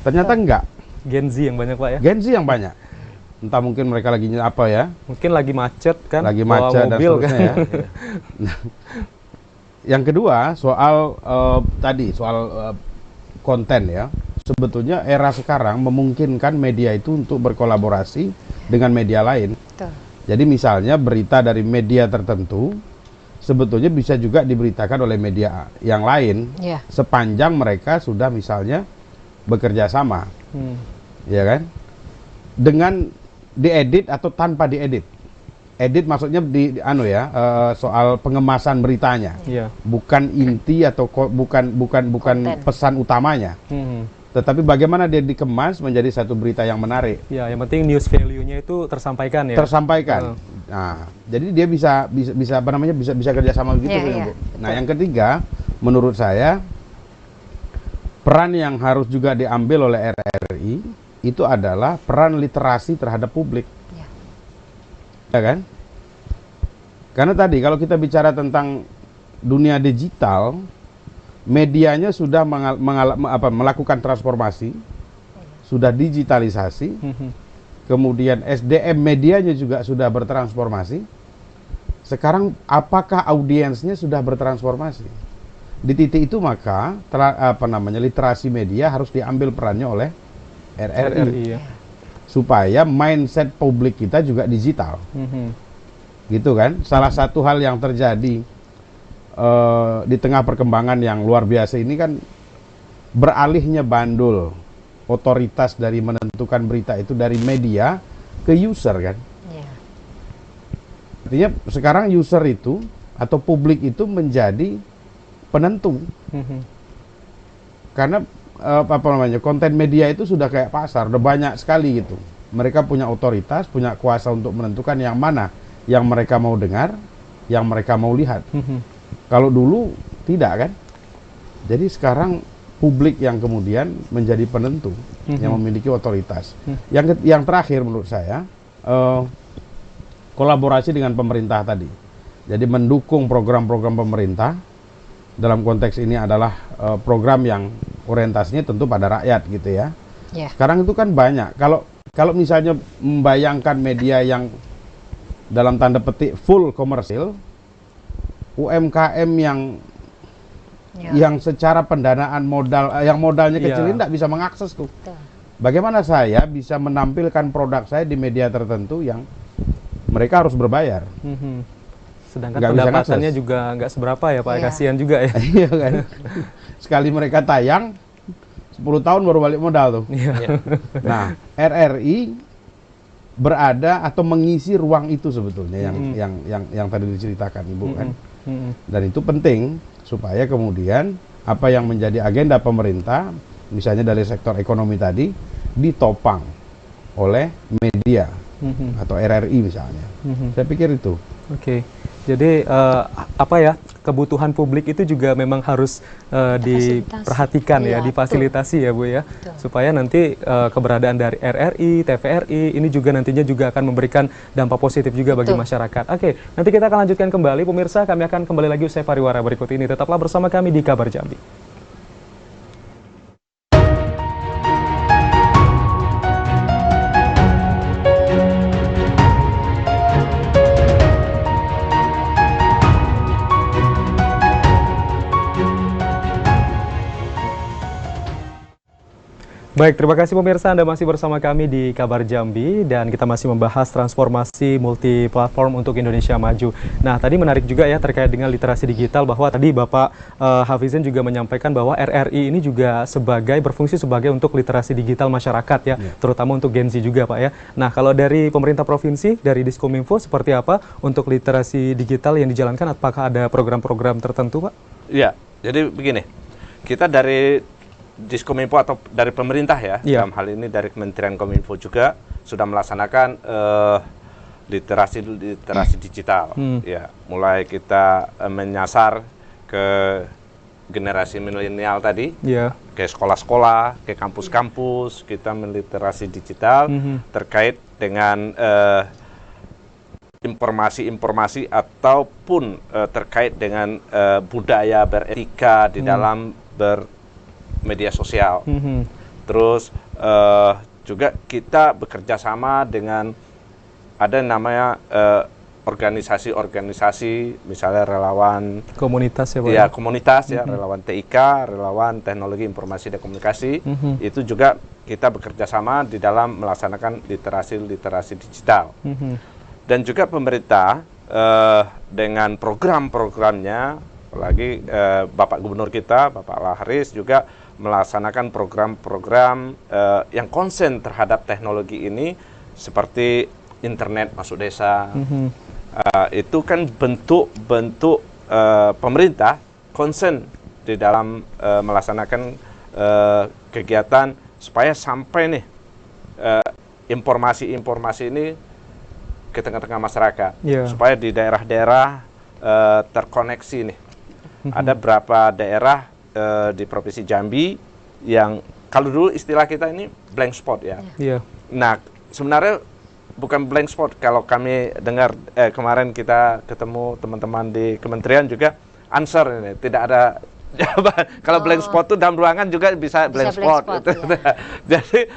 Ternyata enggak. Gen Z yang banyak Pak ya? Gen Z yang banyak. Entah mungkin mereka lagi apa ya. Mungkin lagi macet kan? Lagi macet dan seterusnya ya. Yang kedua, soal tadi, soal konten ya. Sebetulnya era sekarang memungkinkan media itu untuk berkolaborasi dengan media lain. Betul. Jadi misalnya berita dari media tertentu sebetulnya bisa juga diberitakan oleh media yang lain sepanjang mereka sudah misalnya bekerja sama. Ya kan? Dengan diedit atau tanpa diedit. Edit maksudnya soal pengemasan beritanya. Bukan inti atau bukan pesan utamanya. Tetapi bagaimana dia dikemas menjadi satu berita yang menarik. Ya, yang penting news value-nya itu tersampaikan ya. Tersampaikan. Nah, jadi dia bisa kerjasama begitu, Bu. Nah, yang ketiga, menurut saya peran yang harus juga diambil oleh RRI itu adalah peran literasi terhadap publik. Ya kan? Karena tadi kalau kita bicara tentang dunia digital, medianya sudah melakukan transformasi, sudah digitalisasi, kemudian SDM medianya juga sudah bertransformasi. Sekarang apakah audiensnya sudah bertransformasi? Di titik itu maka literasi media harus diambil perannya oleh RRI. Supaya mindset publik kita juga digital. Gitu kan? Salah satu hal yang terjadi di tengah perkembangan yang luar biasa ini kan beralihnya bandul otoritas dari menentukan berita itu dari media ke user kan. Artinya sekarang user itu atau publik itu menjadi penentu. Karena konten media itu sudah kayak pasar, udah banyak sekali gitu. Mereka punya otoritas, punya kuasa untuk menentukan yang mana yang mereka mau dengar, yang mereka mau lihat. Kalau dulu tidak kan. Jadi sekarang publik yang kemudian menjadi penentu, yang memiliki otoritas. Yang terakhir menurut saya, kolaborasi dengan pemerintah tadi. Jadi mendukung program-program pemerintah. Dalam konteks ini adalah program yang orientasinya tentu pada rakyat gitu ya. Sekarang itu kan banyak. Kalau misalnya membayangkan media yang dalam tanda petik full komersil, UMKM yang secara pendanaan modal yang modalnya kecil ini tidak bisa mengakses tuh. Bagaimana saya bisa menampilkan produk saya di media tertentu yang mereka harus berbayar? Sedangkan pendapatannya juga nggak seberapa ya Pak, kasihan juga ya. Iya kan. Sekali mereka tayang 10 tahun baru balik modal tuh. Nah, RRI berada atau mengisi ruang itu sebetulnya yang tadi diceritakan Ibu kan. Dan itu penting supaya kemudian apa yang menjadi agenda pemerintah, misalnya dari sektor ekonomi tadi, ditopang oleh media atau RRI misalnya. Saya pikir itu. Oke. Jadi kebutuhan publik itu juga memang harus diperhatikan ya, difasilitasi ya Bu ya, supaya nanti keberadaan dari RRI, TVRI ini juga nantinya juga akan memberikan dampak positif juga bagi masyarakat. Oke, nanti kita akan lanjutkan kembali pemirsa, kami akan kembali lagi usai pariwara berikut ini. Tetaplah bersama kami di Kabar Jambi. Baik, terima kasih pemirsa, Anda masih bersama kami di Kabar Jambi dan kita masih membahas transformasi multi-platform untuk Indonesia Maju. Nah, tadi menarik juga ya terkait dengan literasi digital, bahwa tadi Bapak Hafizin juga menyampaikan bahwa RRI ini juga berfungsi sebagai untuk literasi digital masyarakat ya, terutama untuk Gen Z juga Pak ya. Nah, kalau dari pemerintah provinsi, dari Diskominfo seperti apa untuk literasi digital yang dijalankan, apakah ada program-program tertentu Pak? Iya, jadi begini, kita dari Diskominfo atau dari pemerintah ya, dalam hal ini dari Kementerian Kominfo juga sudah melaksanakan literasi digital. Ya, mulai kita menyasar ke generasi milenial tadi, ke sekolah-sekolah, ke kampus-kampus, kita meliterasi digital terkait dengan informasi-informasi ataupun terkait dengan budaya beretika di dalam media sosial. Terus juga kita bekerja sama dengan ada namanya organisasi-organisasi, misalnya relawan komunitas ya Pak? Ya, komunitas ya, relawan TIK, relawan teknologi informasi dan komunikasi. Itu juga kita bekerja sama di dalam melaksanakan literasi digital. Dan juga pemerintah dengan program-programnya, apalagi Bapak Gubernur kita, Bapak Laharis juga melaksanakan program-program yang konsen terhadap teknologi ini, seperti internet masuk desa. Itu kan bentuk-bentuk pemerintah konsen di dalam melaksanakan kegiatan supaya sampai nih informasi-informasi ini ke tengah-tengah masyarakat, supaya di daerah-daerah terkoneksi nih. Ada berapa daerah di Provinsi Jambi yang kalau dulu istilah kita ini blank spot ya. Nah, sebenarnya bukan blank spot. Kalau kami dengar kemarin kita ketemu teman-teman di kementerian juga answer ini, tidak ada jawaban. Kalau blank spot itu dalam ruangan juga bisa blank spot. Jadi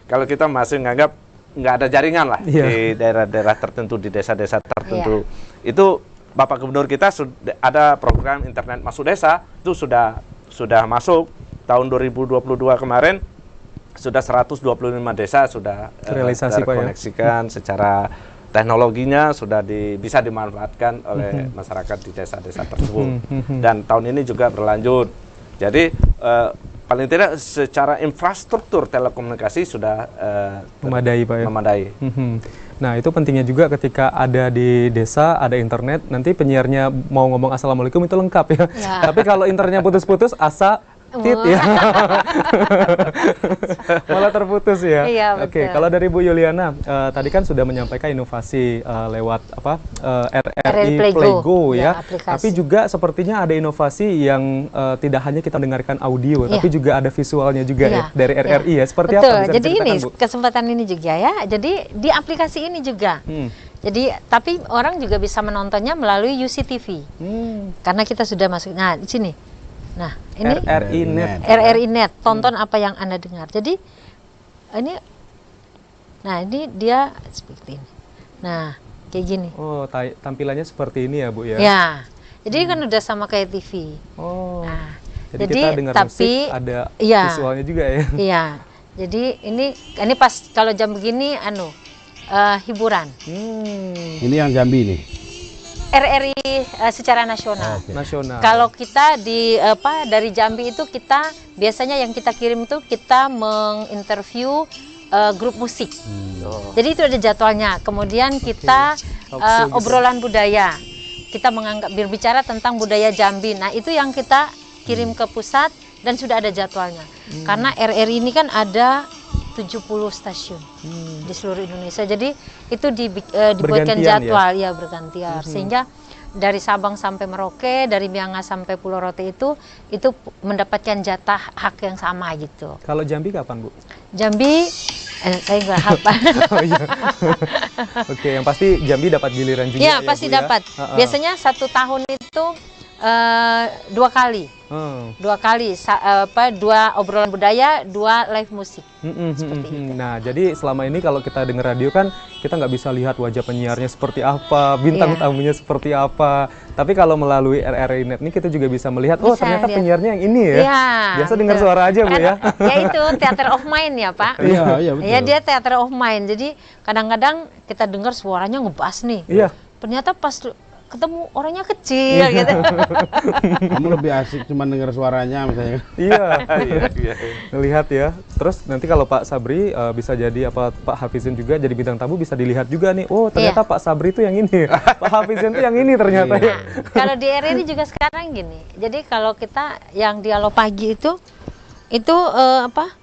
kalau kita masih menganggap nggak ada jaringan lah di daerah-daerah tertentu, di desa-desa tertentu. Itu Bapak Gubernur kita sudah ada program internet masuk desa, itu sudah masuk tahun 2022 kemarin, sudah 125 desa sudah terkoneksikan secara teknologinya, sudah bisa dimanfaatkan oleh masyarakat di desa-desa tersebut. Dan tahun ini juga berlanjut. Jadi paling tidak secara infrastruktur telekomunikasi sudah memadai Pak ya? Memadai. Nah, itu pentingnya juga ketika ada di desa, ada internet, nanti penyiarnya mau ngomong Assalamualaikum itu lengkap ya. Tapi kalau internetnya putus-putus, ya. Malah terputus ya. Oke, kalau dari Bu Yuliana, tadi kan sudah menyampaikan inovasi lewat RRI Playgo ya. Tapi juga sepertinya ada inovasi yang tidak hanya kita dengarkan audio, tapi juga ada visualnya juga ya dari RRI ya. Seperti apa? Bisa Jadi ini Bu? kesempatan ini juga ya. Jadi di aplikasi ini juga. Jadi tapi orang juga bisa menontonnya melalui UCTV. Karena kita sudah masuk. Nah, di sini. Nah, ini RRI Net, tonton apa yang Anda dengar. Jadi ini, nah ini dia seperti ini. Nah, kayak gini. Oh, tampilannya seperti ini ya Bu ya? Ya, jadi kan udah sama kayak TV. Oh, nah, jadi kita dengar musik, ada visualnya juga ya? Iya, jadi ini pas kalau jam begini, hiburan. Ini yang Jambi nih? RRI secara nasional. Nasional. Kalau kita dari Jambi itu kita biasanya yang kita kirim itu kita menginterview grup musik. Jadi itu ada jadwalnya. Kemudian kita obrolan budaya. Kita berbicara tentang budaya Jambi. Nah, itu yang kita kirim ke pusat dan sudah ada jadwalnya. Karena RRI ini kan ada 70 stasiun di seluruh Indonesia. Jadi itu dibuatkan jadwal ya bergantian. Sehingga dari Sabang sampai Merauke, dari Miangas sampai Pulau Rote itu mendapatkan jatah hak yang sama gitu. Kalau Jambi kapan, Bu? Jambi saya nggak hafal. Oh, iya. Oke, yang pasti Jambi dapat giliran juga. Ya, Ya, pasti Bu, ya? dapat. Biasanya 1 tahun itu 2 kali. 2 kali, 2 obrolan budaya, 2 live musik. Seperti itu. Nah, jadi selama ini kalau kita dengar radio kan kita nggak bisa lihat wajah penyiarnya seperti apa, bintang tamunya seperti apa. Tapi kalau melalui RRI Net ini kita juga bisa melihat, oh ternyata penyiarnya yang ini ya. Iya, Biasa dengar suara aja, Bu, ya. Ya itu theater of mind ya, Pak. Iya, betul. Ya, dia theater of mind. Jadi kadang-kadang kita dengar suaranya ngebas nih. Iya. Ternyata pas ketemu orangnya kecil gitu. Kamu lebih asik cuma dengar suaranya misalnya. Iya. Iya. Ngelihat ya. Terus nanti kalau Pak Sabri bisa jadi apa, Pak Hafizin juga jadi bintang tamu, bisa dilihat juga nih. Oh ternyata Pak Sabri itu yang ini, Pak Hafizin itu yang ini ternyata. Nah, kalau di RRI juga sekarang gini. Jadi kalau kita yang dialog pagi itu apa?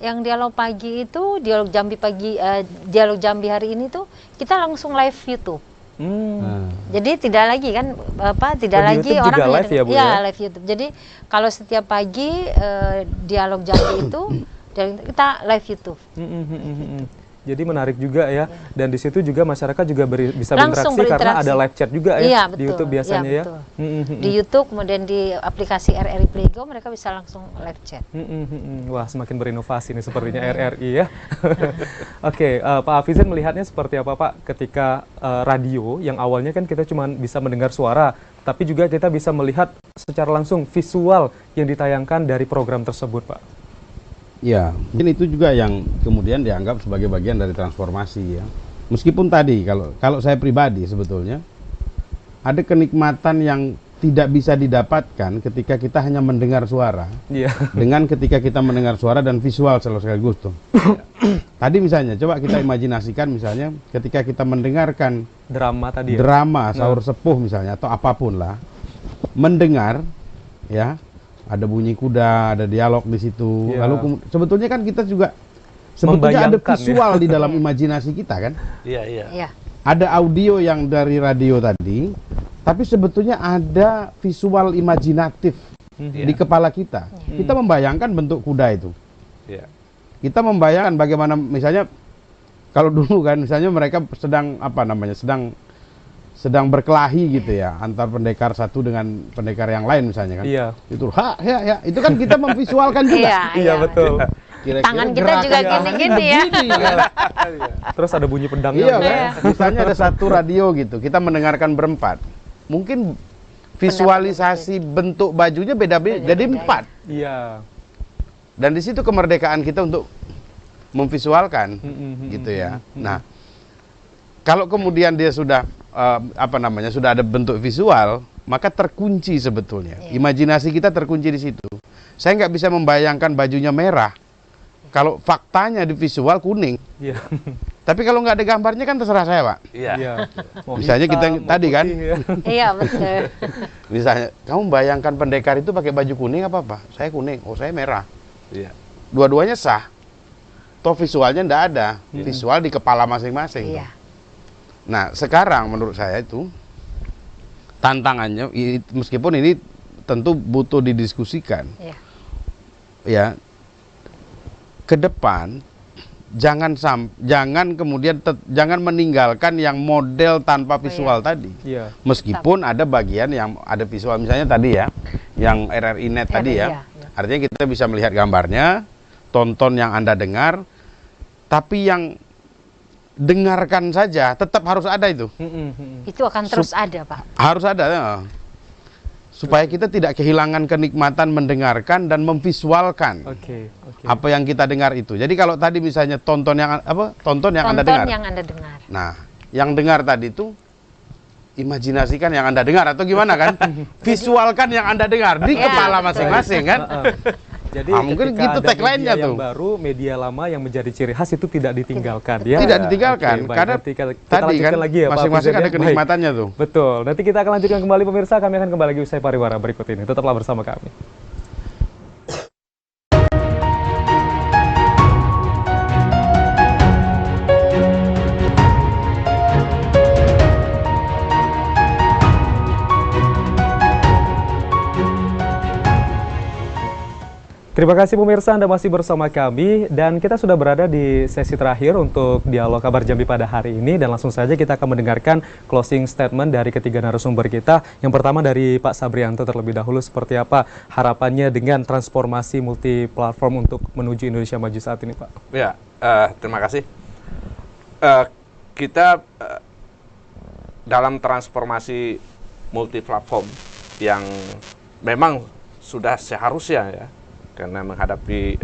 Yang dialog pagi itu dialog Jambi pagi, dialog Jambi hari ini tuh kita langsung live YouTube. Jadi tidak lagi kan tidak lagi YouTube orang juga live ya, Bu, ya? live YouTube. Jadi kalau setiap pagi dialog Jambi itu kita live YouTube. Jadi menarik juga ya. Dan di situ juga masyarakat juga bisa Langsung berinteraksi karena ada live chat juga ya, iya, di YouTube biasanya ya. Di YouTube kemudian di aplikasi RRI Playgo mereka bisa langsung live chat. Wah, semakin berinovasi nih sepertinya RRI ya. Oke, Pak Hafizin melihatnya seperti apa, Pak, ketika radio yang awalnya kan kita cuma bisa mendengar suara, tapi juga kita bisa melihat secara langsung visual yang ditayangkan dari program tersebut, Pak. Ya, mungkin itu juga yang kemudian dianggap sebagai bagian dari transformasi ya. Meskipun tadi kalau saya pribadi sebetulnya ada kenikmatan yang tidak bisa didapatkan ketika kita hanya mendengar suara. Iya. Dengan ketika kita mendengar suara dan visual sekaligus tuh. Tadi misalnya coba kita imajinasikan misalnya ketika kita mendengarkan Drama tadi ya. Drama Saur Sepuh misalnya atau apapun lah. Mendengar ya, ada bunyi kuda, ada dialog di situ. Ya. Lalu sebetulnya kan kita juga sebetulnya ada visual ya. di dalam imajinasi kita kan. Iya. Ada audio yang dari radio tadi, tapi sebetulnya ada visual imajinatif di kepala kita. Kita membayangkan bentuk kuda itu. Kita membayangkan bagaimana misalnya kalau dulu kan misalnya mereka sedang berkelahi gitu ya, antar pendekar satu dengan pendekar yang lain misalnya kan. Iya. Itu itu kan kita memvisualkan juga. Iya, betul. Kira-kira Tangan kita juga gini-gini ya. Terus ada bunyi pedangnya. Iya kan? Misalnya ada satu radio gitu, kita mendengarkan berempat. Mungkin visualisasi bentuk bajunya beda-beda, jadi 4. Iya. Dan di situ kemerdekaan kita untuk memvisualkan gitu ya. Nah, kalau kemudian dia sudah sudah ada bentuk visual, maka terkunci sebetulnya. Imajinasi kita terkunci di situ. Saya nggak bisa membayangkan bajunya merah. Kalau faktanya di visual kuning. Iya. Tapi kalau nggak ada gambarnya kan terserah saya, Pak. Iya. Misalnya kita tadi kan. Iya, betul. Misalnya, kamu bayangkan pendekar itu pakai baju kuning apa? Saya kuning, oh saya merah. Iya. Dua-duanya sah. Toh visualnya nggak ada. Visual di kepala masing-masing. Iya. Nah, sekarang menurut saya itu tantangannya, meskipun ini tentu butuh didiskusikan. Iya. Ya, ke depan jangan kemudian jangan meninggalkan yang model tanpa visual tadi. Iya. Meskipun ada bagian yang ada visual, misalnya tadi ya, yang RRI Net tadi ya. Artinya kita bisa melihat gambarnya, tonton yang Anda dengar, tapi yang dengarkan saja tetap harus ada itu. Itu akan terus ada, Pak. Harus ada ya. Supaya kita tidak kehilangan kenikmatan mendengarkan dan memvisualkan apa yang kita dengar itu. Jadi kalau tadi misalnya tonton yang Anda dengar. Yang Anda dengar. Nah, yang dengar tadi itu imajinasikan yang Anda dengar atau gimana kan? Visualkan yang Anda dengar di kepala masing-masing kan? Jadi mungkin ketika gitu ada tagline-nya media tuh. yang baru, media lama yang menjadi ciri khas itu tidak ditinggalkan ya. Tidak ditinggalkan karena tadi kan lagi ya, masing-masing ada Pak. kenikmatannya tuh. Betul. Nanti kita akan lanjutkan kembali pemirsa, kami akan kembali lagi usai pariwara berikut ini. Tetaplah bersama kami. terima kasih pemirsa, Anda masih bersama kami dan kita sudah berada di sesi terakhir untuk dialog Kabar Jambi pada hari ini dan langsung saja kita akan mendengarkan closing statement dari ketiga narasumber kita. Yang pertama dari Pak Sabrianto terlebih dahulu, seperti apa harapannya dengan transformasi multi-platform untuk menuju Indonesia Maju saat ini, Pak? Ya, terima kasih. Kita dalam transformasi multi-platform yang memang sudah seharusnya ya, karena menghadapi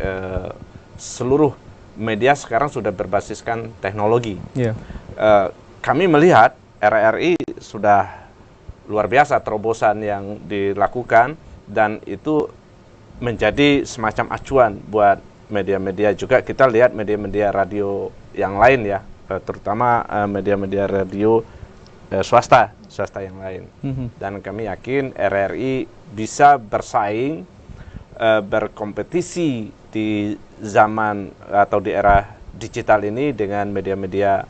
seluruh media sekarang sudah berbasiskan teknologi. Kami melihat RRI sudah luar biasa terobosan yang dilakukan dan itu menjadi semacam acuan buat media-media juga. Kita lihat media-media radio yang lain ya, terutama media-media radio swasta yang lain. Dan kami yakin RRI bisa bersaing, berkompetisi di zaman atau di era digital ini dengan media-media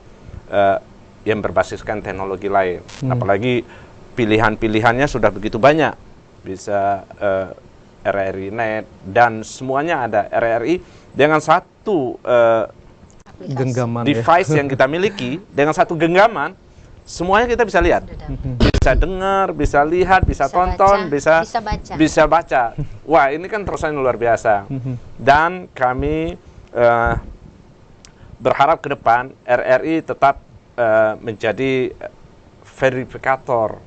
yang berbasiskan teknologi lain. Apalagi pilihan-pilihannya sudah begitu banyak. Bisa RRI Net dan semuanya ada. RRI dengan satu genggaman device yang kita miliki, dengan satu genggaman semuanya kita bisa lihat, bisa dengar, bisa lihat, bisa tonton, baca. bisa baca. Wah, ini kan terobosan luar biasa. Dan kami berharap ke depan RRI tetap menjadi verifikator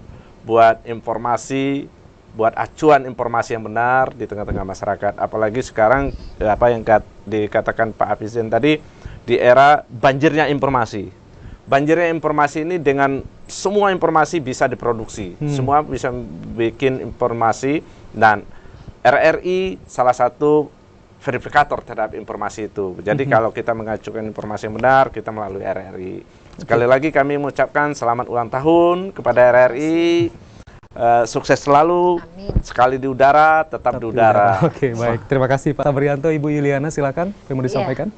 buat informasi, buat acuan informasi yang benar di tengah-tengah masyarakat. Apalagi sekarang apa yang dikatakan Pak Hafizin tadi, di era banjirnya informasi. Banjirnya informasi ini dengan semua informasi bisa diproduksi, semua bisa bikin informasi dan RRI salah satu verifikator terhadap informasi itu. Jadi kalau kita mengajukan informasi yang benar, kita melalui RRI. Sekali lagi kami mengucapkan selamat ulang tahun kepada RRI, sukses selalu, sekali di udara, tetap di udara. Oke, baik. Terima kasih Pak Sabrianto. Ibu Yuliana silakan, yang mau disampaikan.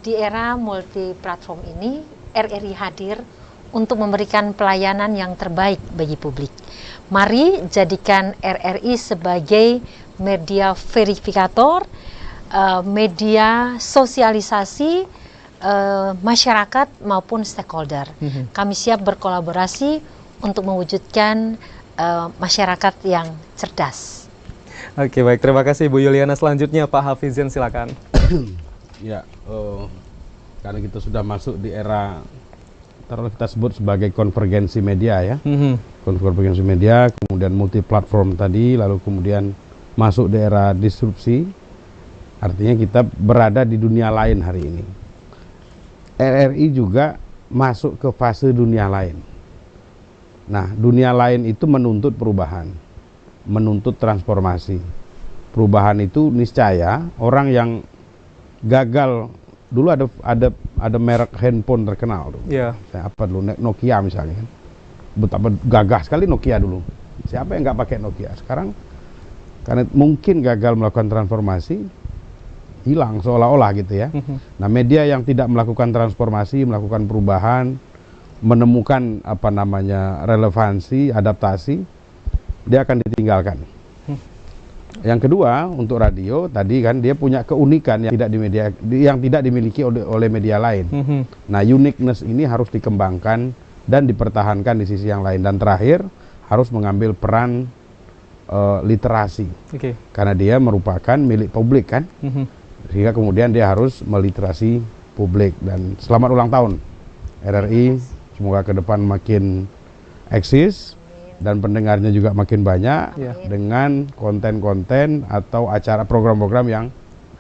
Di era multi-platform ini, RRI hadir untuk memberikan pelayanan yang terbaik bagi publik. Mari jadikan RRI sebagai media verifikator, media sosialisasi masyarakat maupun stakeholder. Kami siap berkolaborasi untuk mewujudkan masyarakat yang cerdas. Oke, baik. Terima kasih Bu Yuliana. Selanjutnya Pak Hafizin silakan. Ya, karena kita sudah masuk di era kita sebut sebagai konvergensi media ya, konvergensi media, kemudian multi platform tadi, lalu kemudian masuk di era disrupsi, artinya kita berada di dunia lain hari ini. RRI juga masuk ke fase dunia lain. Nah, dunia lain itu menuntut perubahan, menuntut transformasi. Perubahan itu niscaya orang yang gagal. Dulu ada merek handphone terkenal tuh. Apa dulu, Nokia misalnya kan. Betapa gagah sekali Nokia dulu. Siapa yang nggak pakai Nokia? Sekarang karena mungkin gagal melakukan transformasi, hilang seolah-olah gitu ya. Nah, media yang tidak melakukan transformasi, melakukan perubahan, menemukan relevansi, adaptasi, dia akan ditinggalkan. Yang kedua, untuk radio tadi kan dia punya keunikan yang tidak dimiliki oleh media lain. Nah, uniqueness ini harus dikembangkan dan dipertahankan di sisi yang lain. Dan terakhir, harus mengambil peran literasi. Karena dia merupakan milik publik kan. Sehingga kemudian dia harus meliterasi publik. Dan selamat ulang tahun RRI, semoga ke depan makin eksis dan pendengarnya juga makin banyak dengan konten-konten atau acara program-program yang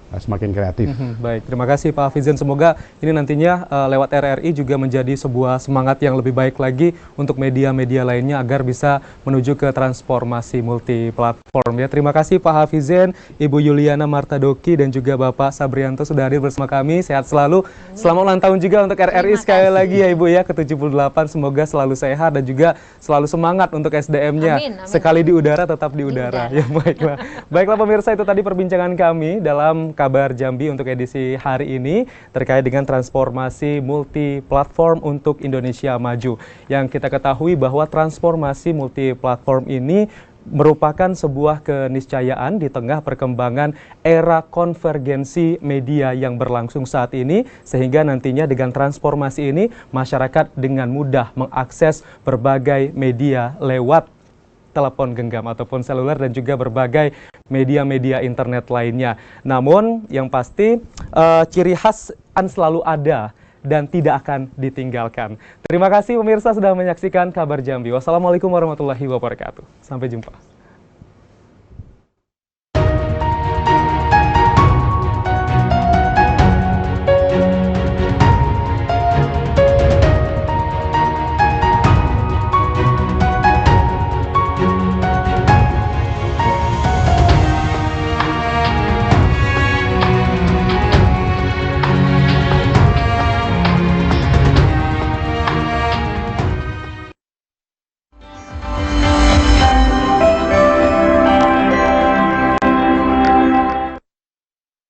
semakin kreatif. Baik, terima kasih Pak Hafizin. Semoga ini nantinya lewat RRI juga menjadi sebuah semangat yang lebih baik lagi untuk media-media lainnya agar bisa menuju ke transformasi multi-platform. Ya, terima kasih Pak Hafizin, Ibu Yuliana Martadoki dan juga Bapak Sabrianto sudah hadir bersama kami. Sehat selalu. Selamat ulang tahun juga untuk RRI sekali lagi ya Ibu ya, ke-78. Semoga selalu sehat dan juga selalu semangat untuk SDM-nya. Sekali di udara tetap di udara. Ya, baiklah. Baiklah pemirsa, itu tadi perbincangan kami dalam Kabar Jambi untuk edisi hari ini terkait dengan transformasi multi-platform untuk Indonesia Maju. Yang kita ketahui bahwa transformasi multi-platform ini merupakan sebuah keniscayaan di tengah perkembangan era konvergensi media yang berlangsung saat ini, sehingga nantinya dengan transformasi ini masyarakat dengan mudah mengakses berbagai media lewat telepon genggam ataupun seluler dan juga berbagai media-media internet lainnya. Namun yang pasti ciri khas selalu ada dan tidak akan ditinggalkan. Terima kasih pemirsa sudah menyaksikan Kabar Jambi. Wassalamualaikum warahmatullahi wabarakatuh. Sampai jumpa.